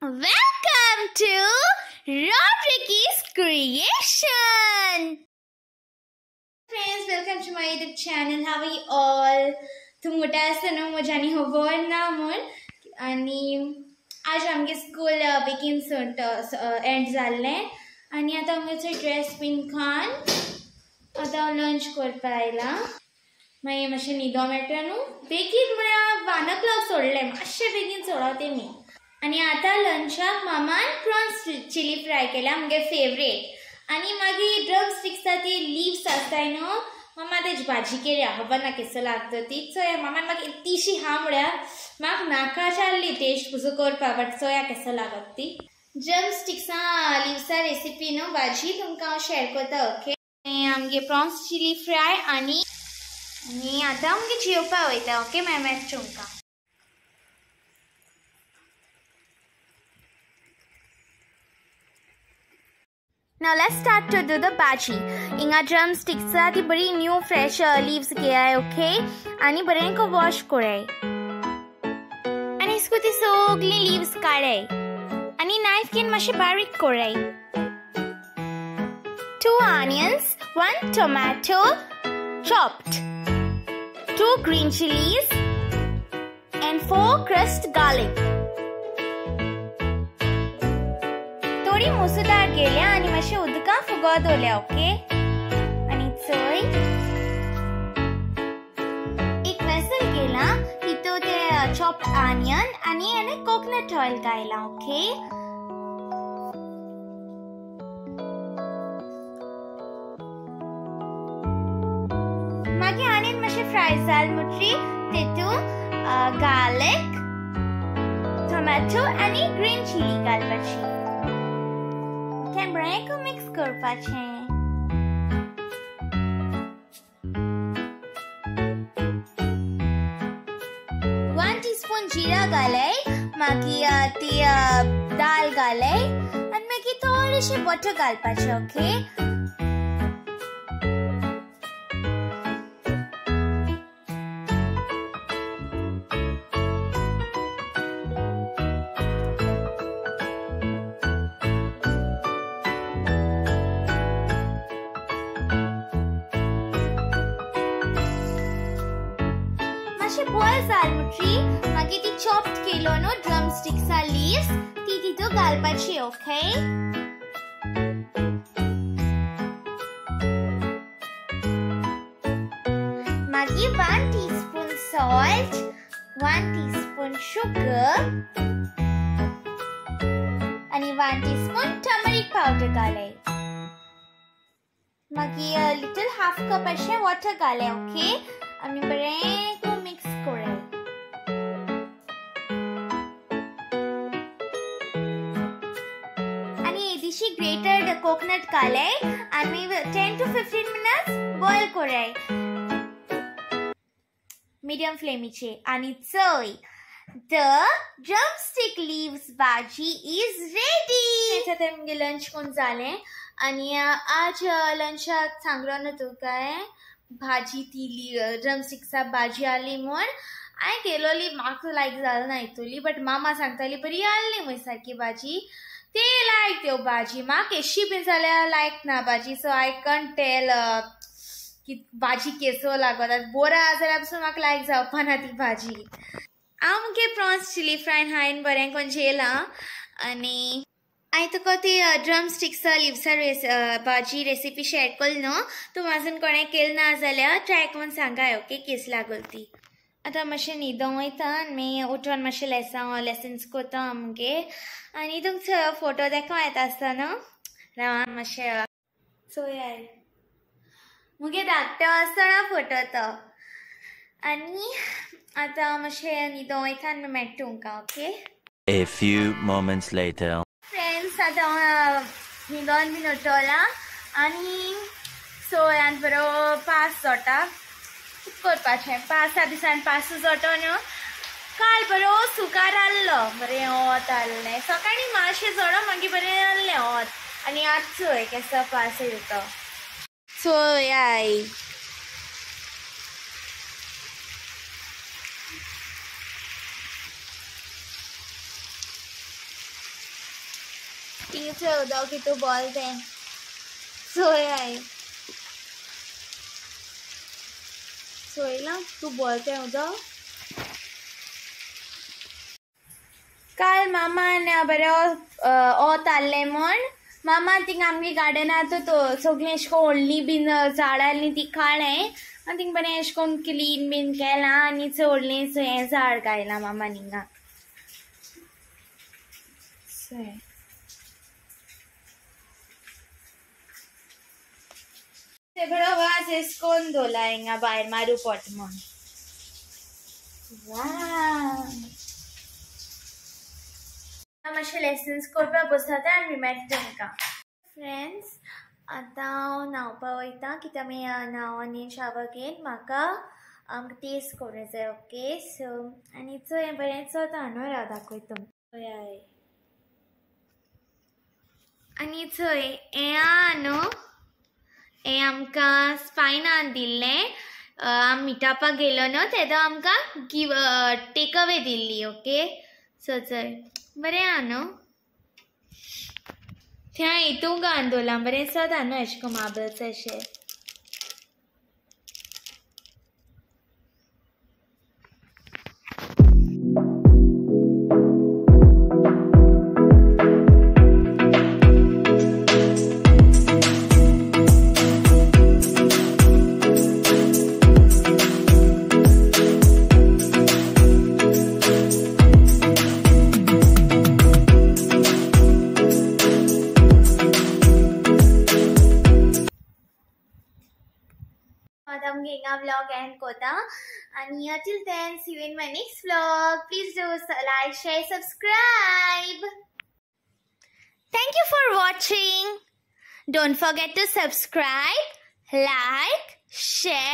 Welcome to Rodriguez Creation. Friends, welcome to my YouTube channel. How are you all? तुम मोठा असताना मजानी हवं ना म्हण आणि आज आमगे स्कूल बेगीन एंड जाल्लें आणि आता आमचो ड्रेस बीन खान आता लंच करपा आयला मागीर मातशें न्हिदो मेळटा न्हू बेगीन म्हळ्यार 1 o'clock सोडलें मातशें बेगीन सोडवते मी आणि आता लंचाक मामान प्रॉन्स चिली फ्राय केला मुगे फेवरेट आणि मागीर ड्रम स्टिक्सा ती लीव्स आसताय न्हू मामा तेजी भाजी केल्या खबर ना कसो लागता ती चोया मामान म्हाका इतलीशी हा म्हळ्यार म्हाका नाका जाल्ली टेस्ट कसो करपा बट चोया कसो लागत ती ड्रम स्टिक्सा लीव्सा रेसिपी न्हू भाजी तुमकां हांव शेअर करता ओके आमगे प्रॉन्स चिली फ्राय आणि आता आमगे जेवपा वयता ओके मेळटा तुमकां Now let's start to do the bhaji. Inga drumsticks ati bari new fresh leaves kiya hai, okay? Ani bari ko wash korai. Ani isko ti sogli leaves kadai. Ani knife kin mashi barik korai. 2 onions, 1 tomato chopped, 2 green chilies, and 4 crushed garlic. थोडी मुसुदार केल्या आणि मातशें उदका फुगो दवरल्या okay आणि चोय एक vessel केला तितून ते चॉप्ड ऑनियन आणि कोकोनट ऑयल घायला ओके मागीर ऑनियन मातशें फ्राय जाल म्हणटरी तितून गार्लिक टोमॅटो आणि ग्रीन चिली घालपाची बरें को मिक्स करपाचें वन टीस्पून जीरा घालय मागीर ती दाल घालय आनी मागीर थोडीशी बटर घालपाचें okay boil salmutri magi ti chopped kilo no drumsticks are leaves ti tito galpachi okay magi 1 teaspoon salt 1 teaspoon sugar and 1 teaspoon turmeric powder galay magi a little half cup ashe water galay okay आणि बरें को mix कोराय आणि एदिशी grated coconut घालय आणि 10 to 15 minutes boil कोराय medium फ्लेमीचे आणि चोय the drumstick leaves भाजी is ready आता आमगे लंच कोण जालें आणि आज लंचाक सांगलो ना तुका भाजी ती ड्रमस्टिक्सा भाजी आली म्हण हांवें केलोली म्हाका लायक जाल ना इतुली बट मामा सांगताली बरी आसली म्हण सारकी भाजी ते लायक त्यो भाजी म्हाका एशी बीन जाल्यार लायक ना भाजी सो आय कॅन्ट टेल की भाजी केसो लागत बोरा जाल्यार पसून म्हाका लायक जावपा ना ती भाजी हांव मुगे प्रॉन्स चिली फ्राय हांवें बरें करून जेलां आनी हांवें तुका ती ड्रमस्टिक्सा लिव्सा भाजी रेसिपी शेअर केली न्हू तूं वाजून कोणें केली ना जाल्यार ट्राय करून सांगाय ओके केस लागल ती आतां मातशें न्हिदो वयता आनी उठोन मातशें लेसन्स कोता आमगे आनी तुमचो फोटो देखो येता आसता न्हू राव मातशें चोयाय मुगे धाकटो आसतना फोटो तो आनी आतां मातशें न्हिदो वयता आनी मेळटा तुमकां okay A few moments later. Friends आता न्हिदोन बीन उठोला आनी सोयान बरो पास जोटा करपाचें 5-6 दिसान पास जोटो न्हू काल बरो सुकार आहलो बरें वत आहलें सकाळी मातशें जोडो मागीर बरें आहलें वत आनी आज चोय केसो पास येता चोयाय तिंगचे उदक कितू बॉल तें सोय सोयला तू बॉल तें उदक काल मामान बरें ओत आहलें म्हण मामा थिंग आमगे गार्डनांत सगळीं अशें करून व्हडलीं बीन झाडां आहलीं तीं काडलें आनी थिंग बरें अशें करून क्लीन बीन केलां आनी चड व्हडलीं हें झाड घायलां मामान हिंगा सगळो वास अशें करून दवरला हिंगा भायर मारू पोट म्हण मातशें लेसन्स करपाक बसता आनी मेळटा तांकां फ्रेंड्स आतां हांव न्हांवपाक वयता कित्याक मागीर न्हांवन शावर घेवन म्हाका टेस्ट करूं जाय ओके सो आनी चोय हें बरें चोता न्हू राव दाखयता हय आनी चोय हें आहा न्हू हें आमकां स्पायनान दिल्लें आमी मिटापाक गेलो न्हू तेदो आमकां take away Delhi okay so चोय बरें आहा न्हू थंय हितूंक घालून दवरलां बरें चोता न्हू अशें करून मार्बल्स अशें vlog end kota and till then see you in my next vlog. Please do like, share, subscribe. Thank you for watching. Don't forget to subscribe, like, share